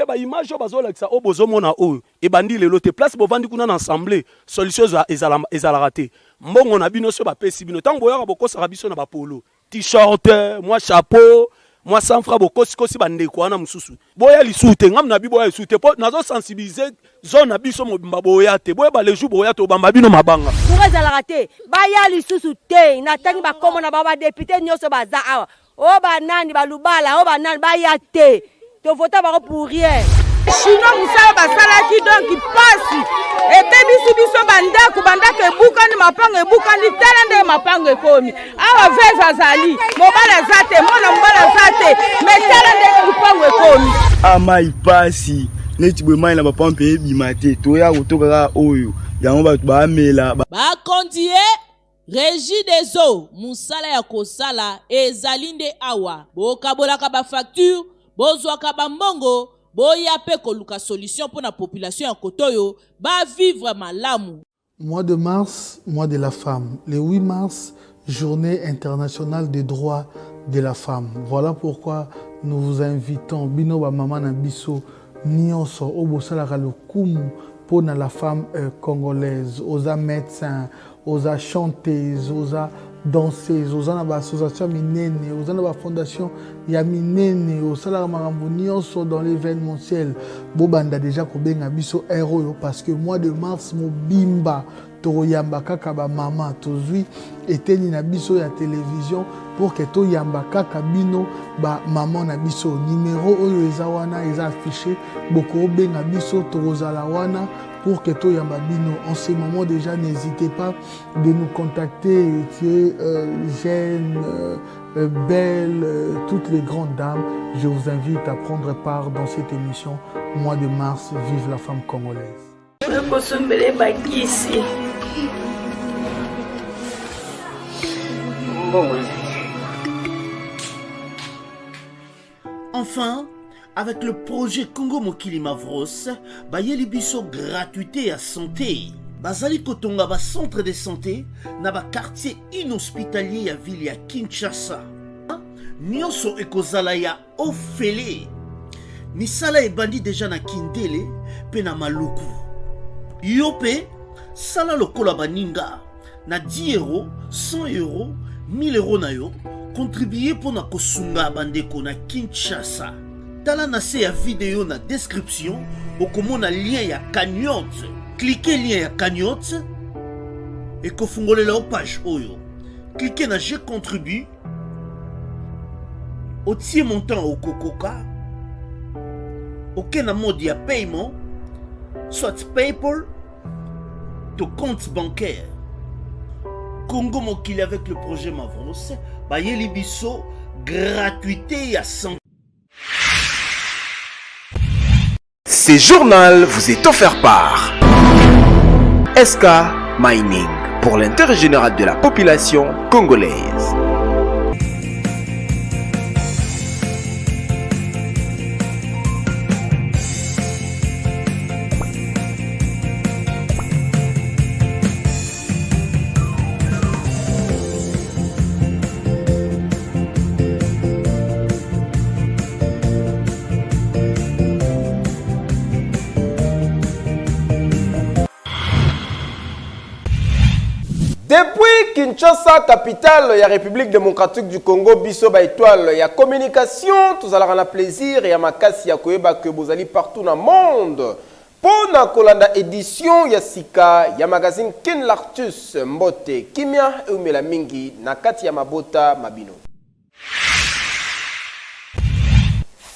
ba image bazo la o bozo mona o e bandi lelo te place bovandi kuna na assemblée solution ezala raté mbongo na bino so ba pesi bino tango boya boko sa biso na ba polo t-shirt moi chapeau moi sans fra boko sikosi bande ko na mususu boya lisute ngam na bi boya lisute po nazo sensibiliser zone na biso mobimba boya te boya ba leju boya to bamba bino mabanga pour ezala raté ba ya lisusu te na tangi ba komo na ba député nyoso baza awa o ba nani ba lubala o ba nani ba ya te to vota ba pour rien chinois musala basalaki donc pasi ebebisi biso bandako ebukani mapango ebukani tala nde mapango ekomi awa veve azali mobala aza te mwana mobala aza te me tala nde mapango ekomi amai pasi neti bwemai na bapampe ebima te toya kotokaka oyo yango bato baamela bakondie Régie des eaux musala ya kosala ezali nde awa bokabolaka bafacture bozwaka bambongo boya pe koluka solution pour la population ya kotoyo ba vivre malamu. Mois de mars, mois de la femme. Le 8 mars, journée internationale des droits de la femme. Voilà pourquoi nous vous invitons bino ba mama na biso nyonso obosala le kumu pour la femme congolaise, aux médecins, aux chanteuses, aux danseuses, aux associations minene, aux fondations ya minene, aux salariés dans l'événementiel. Bobanda déjà kobenga biso héros parce que mois de mars mo bimba toyamba kaka ba mama tozui eteni na biso ya télévision pour que toyamba kaka bino ba maman na biso numéro oyo eza wana eza affiché boko benga biso tozala wana pour que tout yamba bino. En ce moment déjà, n'hésitez pas de nous contacter. Tu es jeune, belle, toutes les grandes dames. Je vous invite à prendre part dans cette émission. Mois de mars, vive la femme congolaise. Enfin, avec le projet Congo Mokili Mavros, bayeli biso gratuité à santé. Bazali kotonga ba centre de santé na ba quartier inhospitalier ya ville ya Kinshasa. Nyonso ekozala ya ofele. Misala ebandi déjà na Kindele pe na Maluku. Yope sala lokola baninga na 10 euros, 100 euros, 1000 euros na yo contribuer pour na kosunga bandeko na Kinshasa. Tala na se ya vidéo na description okomona lien ya cagnotte. Cliquez lien ya cagnotte et kofungolela o page oyo. Cliquez na je contribue. Otie montant au kokoka. Aucun mode ya paiement, soit PayPal, to compte bancaire. Congo Mokili avec le projet Mavros, bayeli biso gratuité à 100. Ce journal vous est offert par SK Mining pour l'intérêt général de la population congolaise. Depuis Kinshasa, capitale de la République démocratique du Congo, biso ba étoile, ya communication, tous allons avoir plaisir et ya makasi ya koyeba que vous allez partout dans le monde. Pour na kolanda édition ya sika ya magazine Kin Lartus Mbote Kimia eumela mingi na kati ya mabota mabino.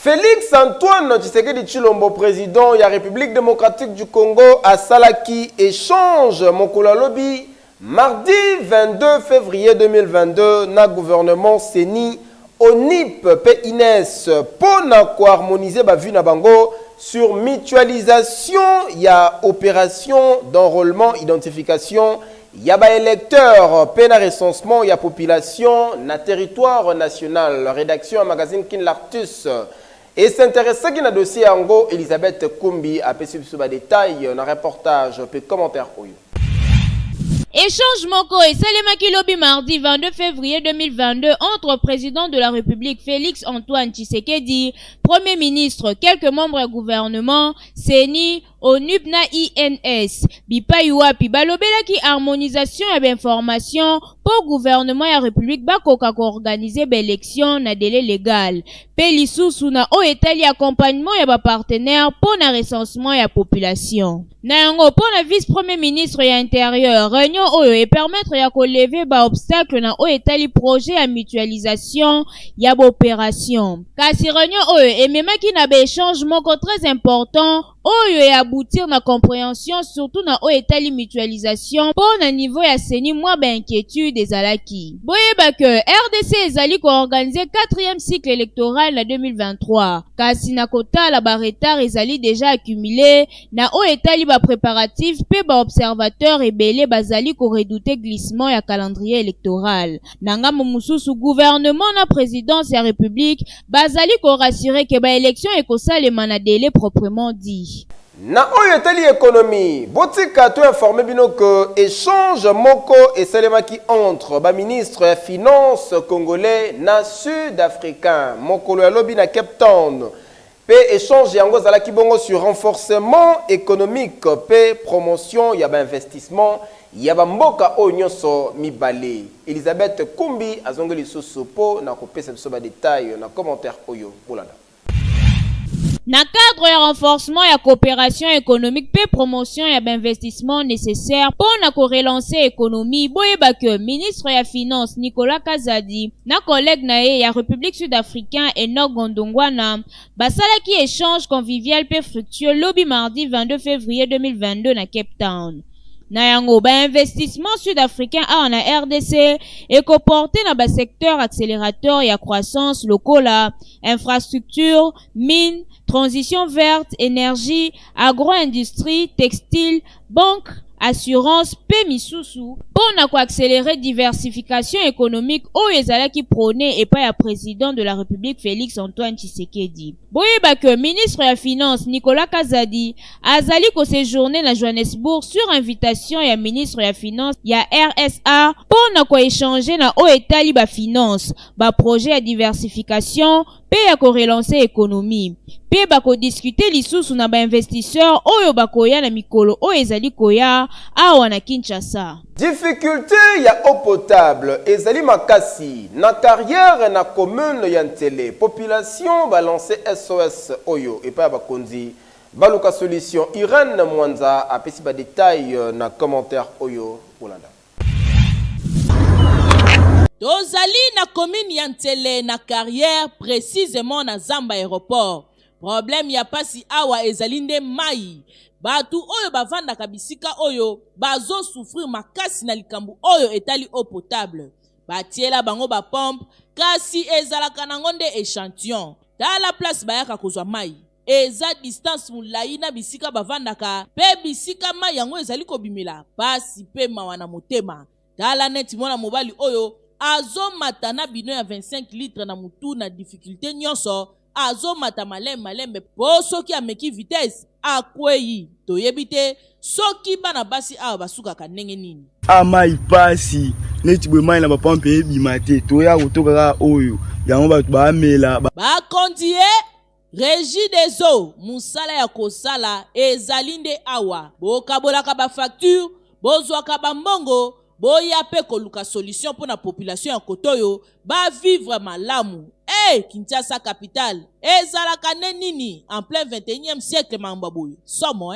Félix Antoine Tshisekedi Tshilombo, président de la République démocratique du Congo, à Salaki échange Mokola Lobby. Mardi 22 février 2022, na gouvernement Seni ONIP PINES pour harmoniser ba vue na bango sur mutualisation ya opération d'enrôlement identification ya ba électeur pena recensement ya population na territoire national. Rédaction à magazine Kin Lartus et s'intéresse à dossier ango Elisabeth Kumbi a pesé sur ba détail na reportage pe commentaire oyo. Échange moko et Salemaki Lobi mardi 22 février 2022 entre président de la République Félix Antoine Tshisekedi, Premier ministre, quelques membres du gouvernement, CENI, ONUPNA INS, Bipayua Pibalobela qui harmonisation et information pour gouvernement et République Bakoka organiser l'élection na délai légal. Pelisou suna o etali accompagnement et partenaire pour na recensement et population. Na yango pour na vice-premier ministre et intérieur, réunion oyo et permettre ya ko lever ba obstacle na o etali projet à mutualisation ya opération. Kasi réunion oyo et même qui na ba échange moko très important oyo et aboutir na compréhension surtout na o etali mutualisation pour na niveau ya CENI moi ba inquiétude des alaki. Boyeba que RDC ezali ko organiser 4e cycle électoral na 2023. Kasi na kota la baretard ezali déjà accumulé na o etali ba préparatif pe ba observateur ebele bazali ko redouter glissement ya calendrier électoral. Nanga momususu gouvernement na présidence ya république bazali ko rassurer que ba élection ekosalema na délai proprement dit. Na oyo etali économie, botika to informé bino que échange moko et salemaki entre ba ministre ya finance congolais na sud-africain mokolo ya lobi na Cape Town. Pe échange yango zalaki bongo sur renforcement économique pe promotion ya ba investissement ya ba mboka oyo nyonso mibale. Elisabeth Kumbi azongeli sosopo na kopesa biso ba détail na commentaire oyo bolanda. Na cadre ya renforcement ya coopération économique pe promotion ya investissement nécessaire pour na ko relancer économie boyeba que ministre ya finance Nicolas Kazadi na collègue na ya République sud-africain Enoch Gondongwana basalaki échange convivial pe fructueux lobi mardi 22 février 2022 na Cape Town. Na yango ba investissement sud-africain a na RDC et comporté na ba secteur accélérateur ya croissance lokola, infrastructure, mine, transition verte, énergie, agro-industrie, textile, banque, assurance, pe misusu pour na ko accélérer diversification économique o ezalaki prôné et pas ya président de la République Félix Antoine Tshisekedi. Boyeba que ministre ya finance Nicolas Kazadi azali ko séjourner na Johannesburg sur invitation ya ministre ya finance ya RSA pour na ko échanger na o etali ba finance, ba projet ya diversification pe ya ko relancer économie. Pe bako discuter lisusu na ba investisseur oyo bakoya na mikolo o ezali koya awa na Kinshasa. Difficulté ya eau potable ezali makasi na carrière na commune ya Ntele. Population balance SOS oyo et pas bakonzi baluka solution. Irène Mwanza apesi ba détail na commentaire oyo Olanda. Tozali na commune ya Ntele na carrière précisément na Zamba aéroport. Problème ya pasi awa ezali nde mai. Batu oyo bavanda kabisika oyo bazo souffrir makasi na likambu oyo etali eau potable. Batiela bango ba pompe kasi ezalaka nango nde échantillon. Tala place bayaka kozwa mai. Eza distance mulai na bisika bavandaka pe bisika mai yango ezali kobimela pasi pe mawa na motema. Tala neti mwana mobali oyo azo matana bino ya 25 litres na mutu na difficulté nyonso. Azo mata malembe po soki ameki vitesse akweyi toyebite soki bana basi awa basukaka ndenge nini amai pasi neti bwe mai na bapampe ebima te toya kotoka oyo yango bato baamela bakonzi Régie des eaux musala ya kosala ezali nde awa bokabolaka ba facture bozwaka bambongo boya pe koluka solution pour na population ya kotoyo ba vivre malamu. Kinshasa capitale ezalaka nini en plein 21e siècle mambaboyo somo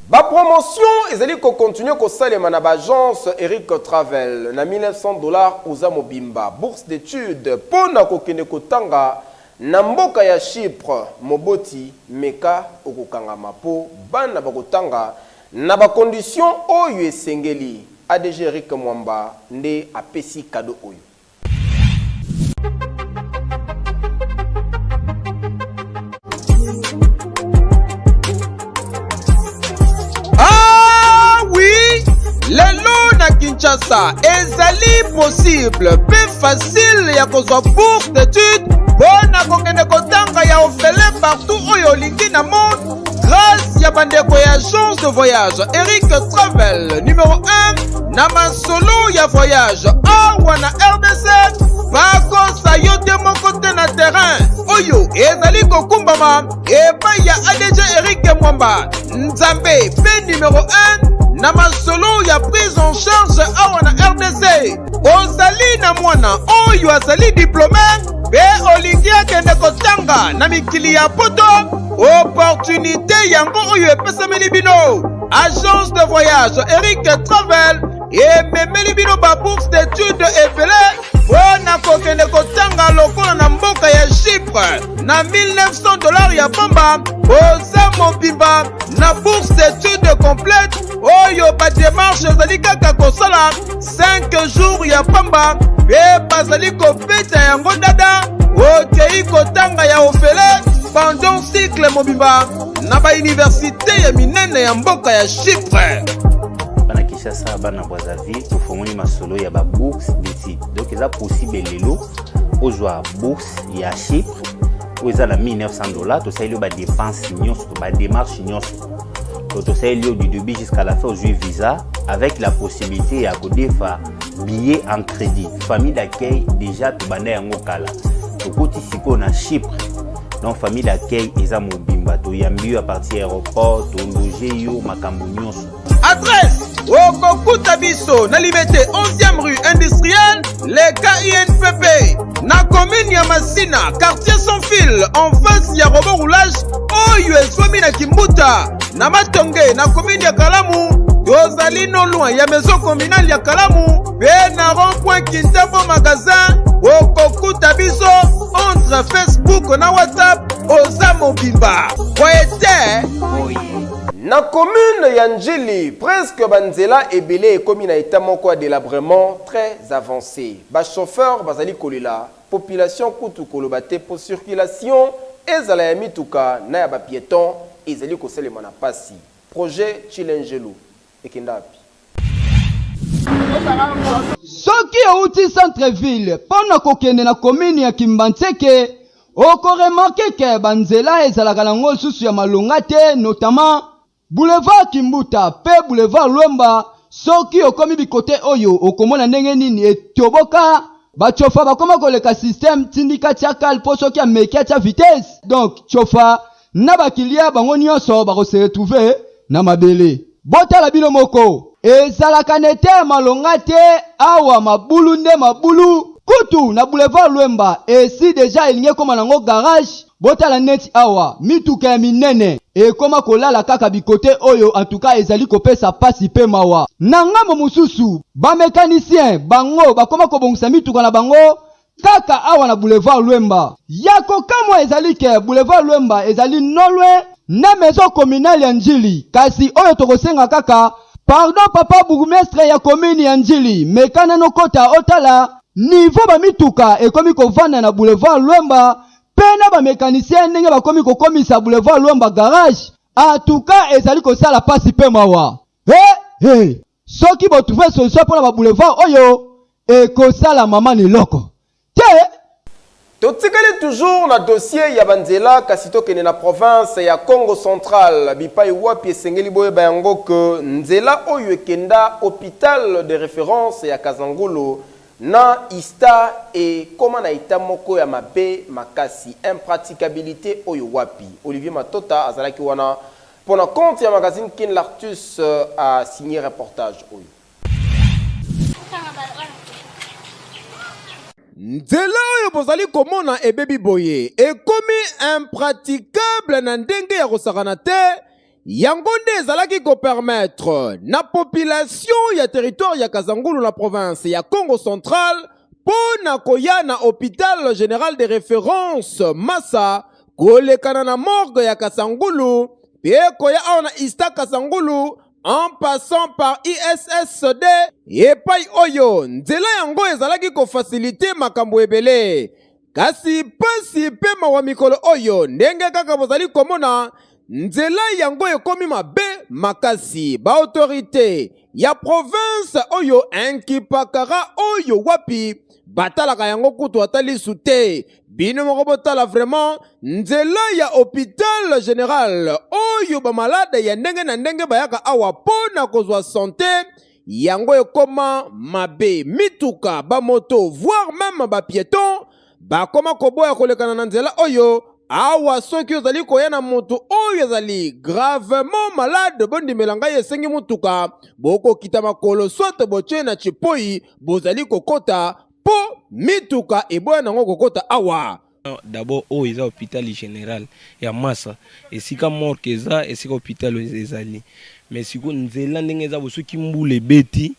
ba promotion ezali ko continuer ko salema na ba agence Eric Travel na $1900 uza mobimba bourse d'études pona ko kende kotanga na mboka ya Chypre moboti meka okokanga mapo bana bakotanga na ba condition oyo esengeli. ADG Eric Mwamba nde apesi cadeau oyo. Ah oui, lelo na Kinshasa ezali possible pe facile ya kozwa bourse d'études bona kokende kotanga ya orphelin partout oyo olingi na monde grâce ya bandeko ya agence de voyage Eric Travel numéro 1 na masolo ya voyage awa na RDC bakosa yo te moko te na terrain oyo ezali kokumbama epai ya ADG Eric Mwamba Nzambe pe numéro 1 na masolo ya prise en charge awa na RDC ozali na mwana oyo azali diplômé pe olingi akende kotanga na mikili ya poto opportunité yango oyo epesameli bino agence de voyage Eric Travel ememeli bino babourse d'études ebele mpona kokende kotanga lokola na mboka ya Chypre na $1900 ya pamba oza mobimba na bourse d'études complète oyo badémarche ezali kaka kosala 5 jours ya pamba pe bazali kobeta yango dada okei kotanga ya ofele pendant cycle mobimba na bauniversité ya minene ya mboka ya Chypre. Bana Kinshasa bana Brazzaville tofongoli masolo ya babourse d'études donc eza possible lelo ozwa bourse ya Chypre oyo eza na $1900 tosaleli badepense nyonso badémarche nyonso tosaleli du début jusqu'à la fin ozwi visa avec la possibilité ya kodefa billet en crédit famille d'accueil déjà tobanda yango kala tokoti sikoyo na Chypre donc famille d'accueil eza mobimba toyambi yo à partir aéroport tologe yo makambo nyonso. Adresse okokuta biso na Liberté 11e rue industrielle le KINPP na commune ya Masina quartier sans fil en face ya robot roulage oyo ezwami na Kimbuta na Matonge na commune ya Kalamu tozali no loin ya maison communale ya Kalamu pe na rond-point Kintambo magasin okokuta biso entre Facebook na WhatsApp oza mobimba poete na commune ya Njili presque banzela ebele ekomi na état moko ya délabrement très avancé ba chauffeur bazali kolela population kutu koloba te pour circulation ezala ya mituka na ya ba piéton ezali koselema na pasi projet Chilengelu ekendapi soki outi centre-ville pona kokende na commune ya Kimbantseke okoremarke ke banzela ezalaka nango susu ya malonga te notamment boulevard Kimbuta pe boulevard Lwemba soki okomi bikote oyo okomona ndenge nini etoboka bachofa bakoma koleka système tindika tiakal po soki ameki atia vitesse donc chofa na bakilia bango nyonso bakose retrouver na mabele botala bino moko ezalaka nete malonga te awa mabulu nde mabulu kutu na boulevard Lwemba esi deja elingi koma nango garage botala neti awa mituka ya minene ekoma kolala kaka bikote oyo en tout cas ezali kopesa pasi pe mawa na ngambo mosusu bamécanicien bango bakoma kobongisa mituka na bango kaka awa na boulevard Lwemba yako kamo ezali ke boulevard Lwemba ezali nolwe na maison communale ya Njili kasi oyo tokosenga kaka pardon papa bourgmestre ya commune ya Njili mekana no kota otala niveau ba mituka ekomi kovanda na boulevard Lwemba pena ba mécanicien ndenge bakomi kokomisa boulevard Lwemba garage en tout cas ezali kosala pasi pe mawa soki bo trouver solution pour la boulevard oyo ekosala mama ni loko te totikali toujours na dossier ya banzela kasi tokende na province ya Congo Central bipai wapi esengeli boyeba yango ke nzela oyo ekenda hôpital de référence ya Kazangulu na ista e koma na ita moko ya mabe makasi impraticabilité oyo wapi Olivier Matota azalaki wana pona compte ya magazine Kin Lartus a signé reportage oyo nzela oyo bozali komona ebebi boye ekomi impraticable na ndenge ya kosakana te yango nde ezalaki kopermettre na population ya territoire ya Kazangulu na province ya Congo Central pona koya na hôpital général de référence Massa kolekana na morgue ya Kazangulu pe koya awa na ista Kazangulu en passant par ISSD epai oyo nzela yango ezalaki kofacilite makambo ebele kasi pasi pe mawa mikolo oyo ndenge kaka bozali komona nzela yango ekomi mabe makasi ba autorité ya province oyo enkipakara oyo wapi batalaka yango kutu atali sute bino moko botala vraiment nzela ya hôpital général oyo bamalade ya ndenge na ndenge bayaka awa po na kozwa sante yango ekoma mabe mituka bamoto voire même bapieton bakoma koboya kolekana na nzela oyo awa soki ozali koya na moto oyo ezali gravement malade bondimela ngai esengi mutuka bokokita makolo sote botie na chipoi bozali kokota po mituka eboya nango kokota awa. D'abord oyo eza hôpital général ya Massa esika morgue eza esika hôpital ezali mais siko nzela ndenge eza bosoki mbula ebeti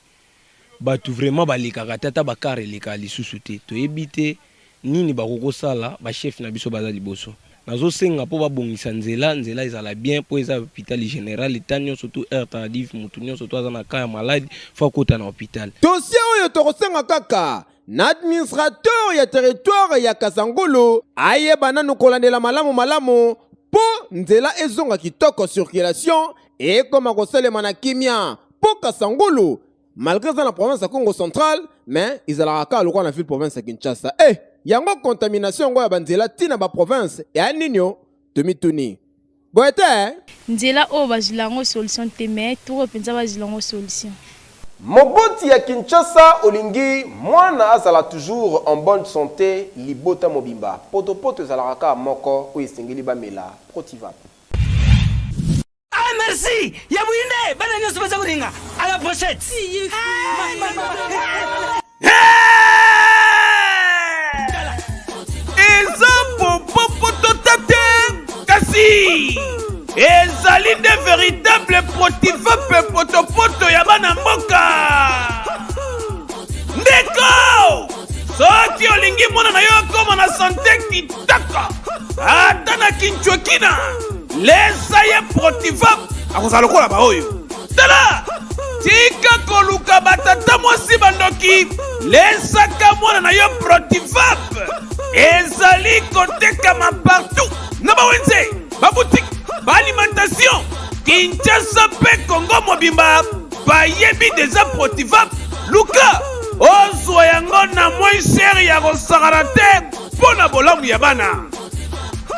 bato vraiment balekaka tata bakare eleka lisusu te toyebi te nini bakokosala bachef na biso baza liboso nazosenga mpo babongisa nzela ezala bien mpo eza hôpital général eta nyonso to air tardif motu nyonso to aza na ka ya maladi fo akota na hôpital. Dossier oyo tokosenga kaka na administrateur ya territoire ya Kasangulu ayeba nanu kolandela malamu po nzela ezonga kitoko circulation ekoma kosalema na kimia po Kasangulu malgré ça la province ya Congo central mais ezalaka kaka lokwa na ville province ya Kinshasa. Yango contamination ngo ya banzela tina ba province ya ninyo tomituni boete nzela o bazilango solution te mais to penza bazilango solution. Moboti ya Kinshasa olingi mwana azala toujours en bonne santé libota mobimba poto ezalaka moko o esengeli bamela protivap. Ah merci ya buinde bana nyoso baza kuringa à la prochaine. Kasi ezali de véritable protivape potopoto ya bana mboka ndeko soki olingi mwana na yo akoma na sante kitaka ata na kinchwekina lesa ye protivape akozala lokola baoyo tala tika koluka batata mwasi bandoki lesaka mwana na yo protivape ezali kotekama partout na bawenze baboutique baalimentation Kinshasa pe Congo mobimba bayebi déjà protivap luka ozwa yango na moins cher ya kosakana te mpo na bolamu ya bana.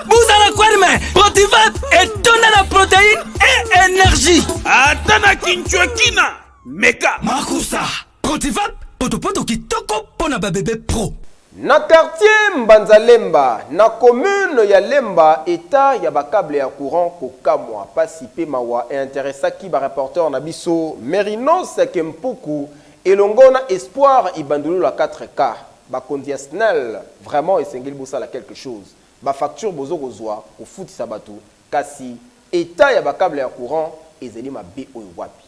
Buzala kwerme protivap etonda na protéine et énergie ata na kinchwekina meka makusa protivap potopoto kitoko mpo na babebe pro. Na quartier Mbanzalemba, na commune ya Lemba, état ya bakable ya courant kokamwa pasipe mawa et intéressa ki ba reporter na biso Merinos Kempuku elongona espoir ibandulu la 4K ba conditionnel vraiment esengeli bosala quelque chose ba facture bozo kozwa ko futi sabatu kasi état ya bakable ya courant ezeli mabe oyo wapi.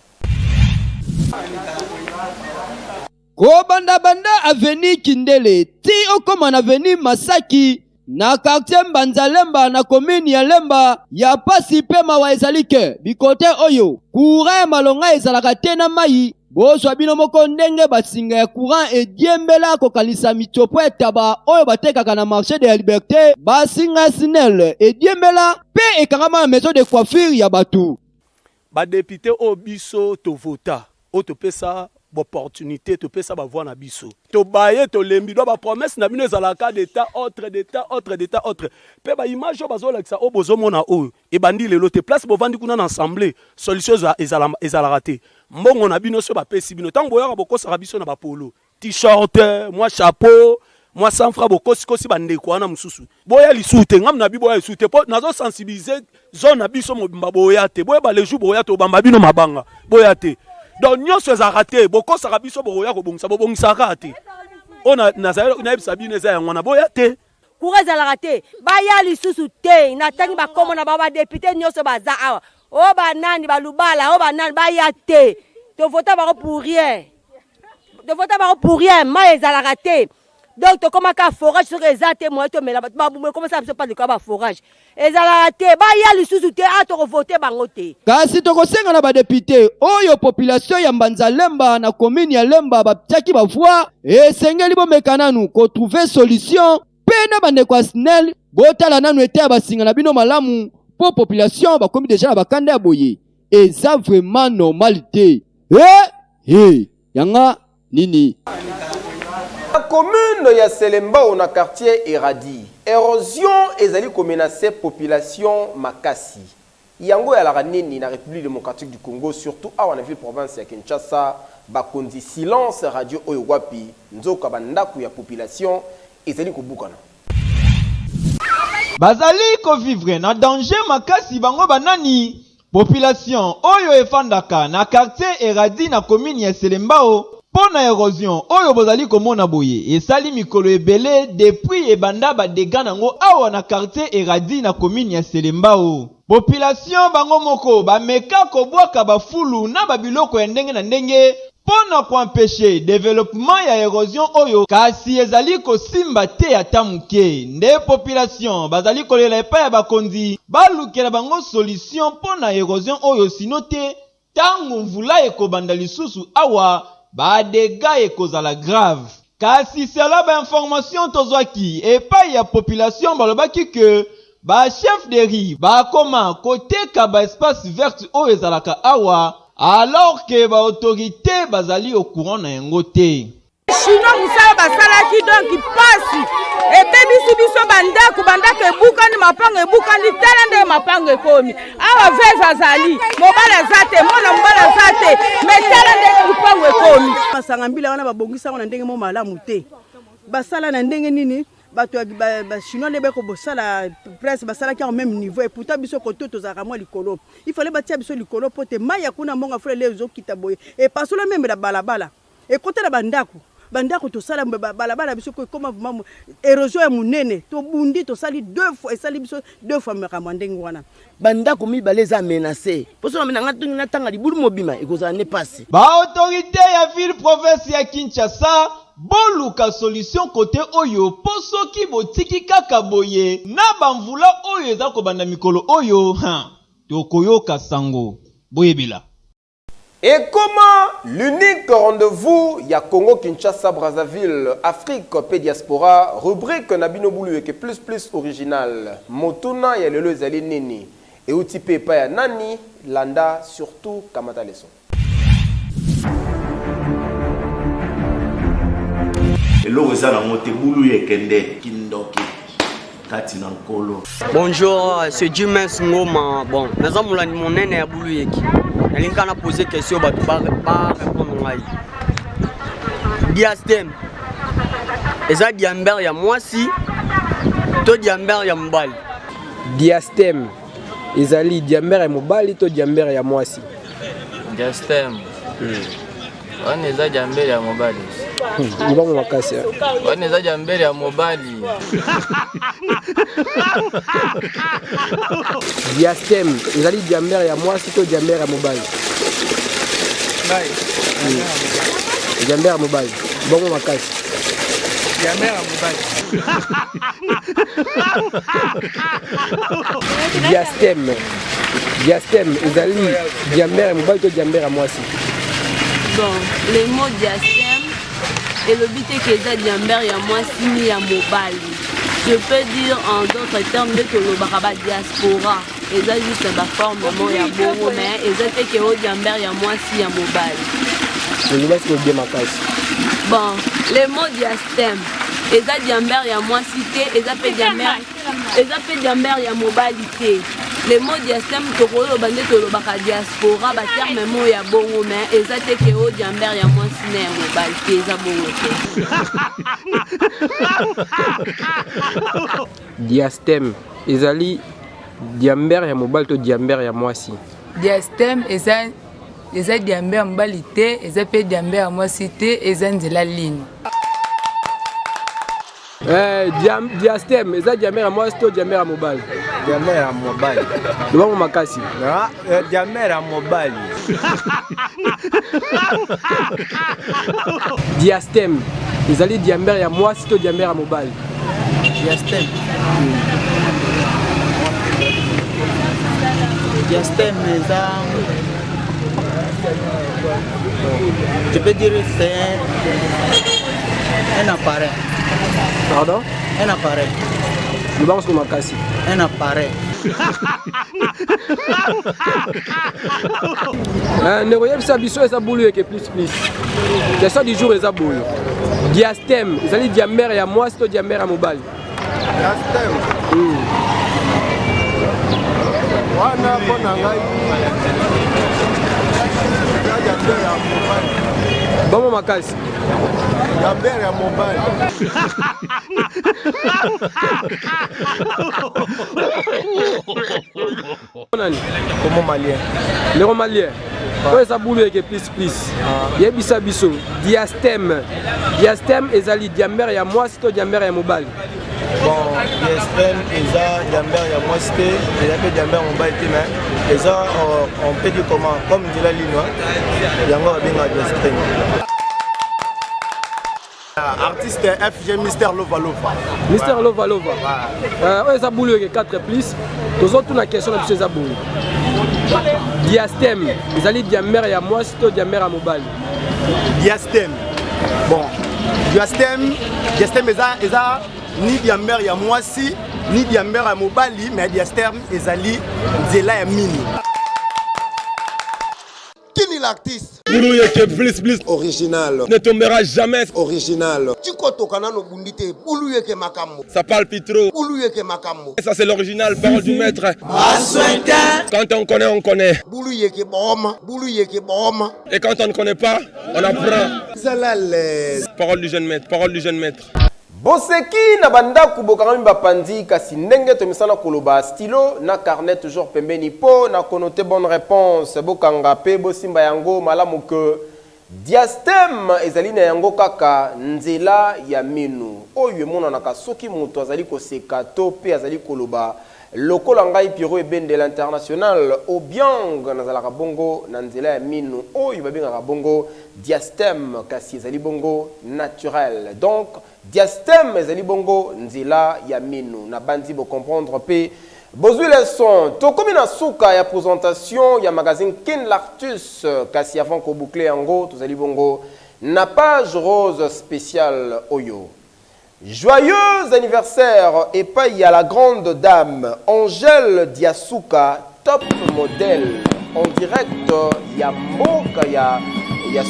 Kobanda aveni Kindele ti okoma na aveni Masaki na quartier Mbanzalemba na commune ya Lemba ya pasi pe mawa ezalike bikote oyo courant malonga ezalaka te na mai bozwa bino moko ndenge basinga ya courant ediembela kokanisa mitopo etaba oyo batekaka na marché de la liberté basinga sinel ediembela pe ekangama na maison de coiffure ya batu ba député o biso to vota o to pesa opportunité to pesa ba voix na biso to baye to lembi do ba promesse na bino ezalaka d'état autre pe ba image bazolakisa o bozomona oyo ebandi lelo te place bovandi kuna na assemblée solution ezalaka te mbongo na bino so bapesi bino tango boyaka bokosaka biso na bapolo t-shirt moi chapeau moi sans fra bokosi bandeko wana mususu boya lisu te ngam na bi boya lisu te po nazo sensibiliser zone na biso mobimba boya te boya ba les jours boya to bamba bino mabanga boya te. Donc nyonso ezalaka te bokosaka biso boya kobongisaka te ona nazali nayebisa bino eza yango na boya te courant ezalaka te baya lisusu te natangi bakomo na badepute nyonso baza awa o banani balubala o banani baya te tovota bango pour rien mai ezalaka te donc tokomaka forage soki eza te moye tomela bato babumu ekomisa biso pade koya baforage ezalaka te baya lisusu te a tokovote bango te kasi tokosenga na badepute oyo population ya Mbanzalemba na commune ya Lemba batiaki bavoi esengeli bomeka nanu kotrouve solution pe na bandeko ya SNEL botala nanu ete ya basinga na bino malamu po population bakomi deja na bakanda ya boye eza vraiment normalité yanga nini. La commune ya Selemba na quartier Eradi, érosion ezali ko menacer population makasi. yango ya la nini na République démocratique du Congo, surtout à la ville province ya Kinshasa, bakondi silence radio oyo wapi nzoka bandaku ya population ezali kobukana. Bazali ko vivre na danger makasi bango banani population oyo efandaka na quartier Eradi na commune ya Selembao pona érosion oyo bozali komona boye esali mikolo ebele depuis ebanda ba dégâts nango awa na quartier Eradi na commune ya Selembao. Population bango moko bameka kobwaka bafulu na babiloko ya ndenge na ndenge pona kuempêcher développement ya érosion oyo kasi ezali kosimba te ata muke. Nde population bazali kolela epai ya bakonzi balukela bango solution pona érosion oyo sino te tango mvula ekobanda lisusu awa ba dégâts ekozala grave. Kasi sela ba information tozwaki epai ya population balobaki que ba chef de riz ba koma koteka ba espace vert oyo ezalaka awa alors que ba autorité bazali au courant na yango te. Chinois musala basalaki donc pasi etebisi biso bandako ebukani mapango ebukani tala nde mapango ekomi awa veve azali mobala zate mona mobala zate metala nde mapango ekomi masanga mbila wana babongisa wana ndenge mo malamu te basala na ndenge nini bato ba chinois lebe ko bosala presse basala ki au même niveau et pourtant biso ko toto za kamwa likolo il fallait batia biso likolo pote maya kuna monga fule lezo kitaboye et pasola même la balabala et côté la bandako to sala balabala biso ko comme vraiment érosion ya munene to bundi to sali deux fois et sali biso deux fois mekama ndenge wana bandako mibale za menacé poso na nga tungi na tanga libulu mobima ekozala ne passe ba autorité ya ville province ya Kinshasa boluka solution côté oyo posoki botiki kaka boye na bamvula oyo eza kobanda mikolo oyo tokoyoka sango boyebila. Et comment l'unique rendez-vous ya Congo Kinshasa Brazzaville Afrique Pédiaspora rubrique Nabino Boulou et plus original Motuna ya lelo ezali nini et utipe pa ya nani landa surtout kamata leso. Bonjour, c'est Jimens Ngoma. Bon, nous avons mon nene à Bouluyeki. Elle a posé question, bah, répondre à Diastem. Et ça, Diamber, ya moi si. To Diamber, ya Mbali. Diastem. Ezali Diamber, ya Mobali, to Diamber, ya moi si. Diastem. On est à Diamber, ya Mobali. Il va me casser. On est à Diamber, ya Mobali. Diastem, ezali Diamber ya moi sito Diamber ya mobile. Diamber ya mobile. Bongo makasi. Diamber ya mobile. Diastem, ezali Diamber ya mobile to Diamber ya moi si. Bon, les mots diastem et le but est que Diamber ya moi si ni ya mobile. Je peux dire en d'autres termes que le baraba diaspora. Et ça juste la forme de mon ya bongo mais et ça fait que au Diamber ya moi si ya mobile. Je ne laisse pas bien ma casse. Bon, les mots diastem. Et ça Diamber ya moi cité et ça fait Diamber ya mobilité. Les mots diastem to ko bande to le baraba diaspora ba terme mo ya bongo mais et ça fait que au Diamber ya moi si na mobilité ça bongo. Diastem, ezali Diamber ya mobile to Diamber ya moi si. Diastem eza Diamber mobile te, eza pe Diamber ya moi si te, eza nzela ligne. Diastem, eza Diamber ya moi si to Diamber ya mobile. Diamber ya mobile. Bongo makasi. Diamber ya mobile. Diastem, ezali Diamber ya moi si to Diamber ya mobile. Diastem. Diastem, je peux dire que c'est un appareil. Pardon? Un appareil. Je pense que makasi. Un appareil. Ne voyez ça biso eza boulou et plus. Question du jour eza boulou. Diastem, ezali Diamber ya moi to Diamber ya mobile. Diastem. wana mpona ngai jamber ya mobali Bamo makasi jamber ya mobali nani komo malien lero malien oyo eza bulu eke plus yebisa biso diastème ezali diamber ya mwasi to diamber ya mobali bon diastème eza diamber ya mwasi te eza mpe diamber ya mobali te mais eza on peut dire comment comme nzela lino yango babengaka diastème. Artiste FG Mister Lova Lova. Mister Lova Lova. Oyo eza bulu eke 4 plus tozotuna question na biso eza bulu diastème ezali diamber ya mwasi to diamber ya mobali diastème bon diastème eza ni diamber ya mwasi ni diamber ya mobali mais diastème ezali nzela ya mini. Qui est l'artiste? Boulou que plus original. Ne tombera jamais. Original. Tu koto kanano bundite. Boulou que makambo. Ça parle plus trop. Boulou que makambo. Ça c'est l'original, parole du maître. Quand on connaît, on connaît. Boulou que boma. Boulou que boma. Et quand on ne connaît pas, on apprend. Zalale. Parole du jeune maître, parole du jeune maître. Boseki na bandaku bokangami bapandi kasi ndenge tomisana koloba stylo na carnet toujours pembeni po na connoté bonne réponse bokanga pe bosimba yango malamu ke diastème ezali na yango kaka nzela ya minu oyo emonanaka soki moto azali koseka to pe azali koloba lokola ngai Piro Ebende l'international obiang nazalaka bongo na nzela ya minu oyo babengaka bongo diastème kasi ezali bongo naturel donc diastème ezali bongo nzela ya minu na bandi bo comprendre pe bozwi les sons tokomi na suka ya présentation ya magazine Kin Lartus kasi avant ko boucler yango tozali bongo na page rose spéciale oyo. Joyeux anniversaire et paye à la grande dame Angèle Diasuka, top modèle en direct ya Mboka ya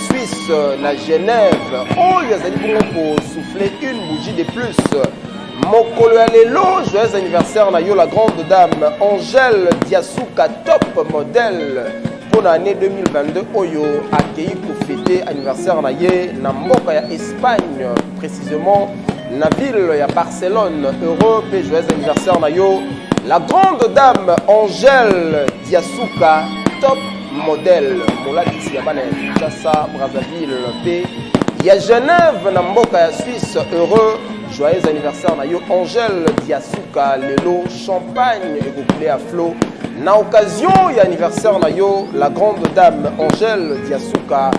Suisse, la Genève. Oh, il y a pour souffler une bougie de plus. Mokolo ya lelo, joyeux anniversaire na yo la grande dame Angèle Diasuka, top modèle pour l'année 2022. Oyo accueilli pour fêter anniversaire na ye na Mboka ya Espagne, précisément na ville ya Barcelone. Heureux et joyeux anniversaire na yo la grande dame Angèle Diasuka, top modèle. Molati ya bana Kinshasa, Brazzaville pe ya Genève na Mboka ya Suisse. Heureux joyeux anniversaire na yo Angèle Diasuka, lelo champagne et couplé à flot na occasion ya anniversaire na yo la grande dame Angèle Diasuka,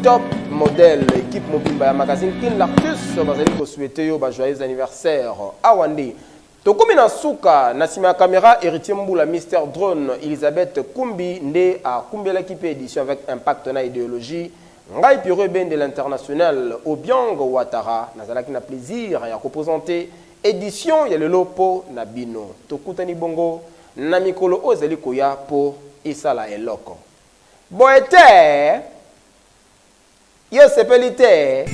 top modèle. Équipe mobimba ya magazine Kin Lartus bazali ko souhaiter yo ba joyeux anniversaire awande. Tokomi na suka na sima caméra héritier Mboula Mister Drone Elisabeth Kumbi nde a kumbela équipe édition avec impact na idéologie ngai Piro Ebende l'international Obiang Ouattara nazalaki na plaisir ya représenter édition ya lelo po na bino tokutani bongo na mikolo ozali koya po isala eloko boete yo sepelite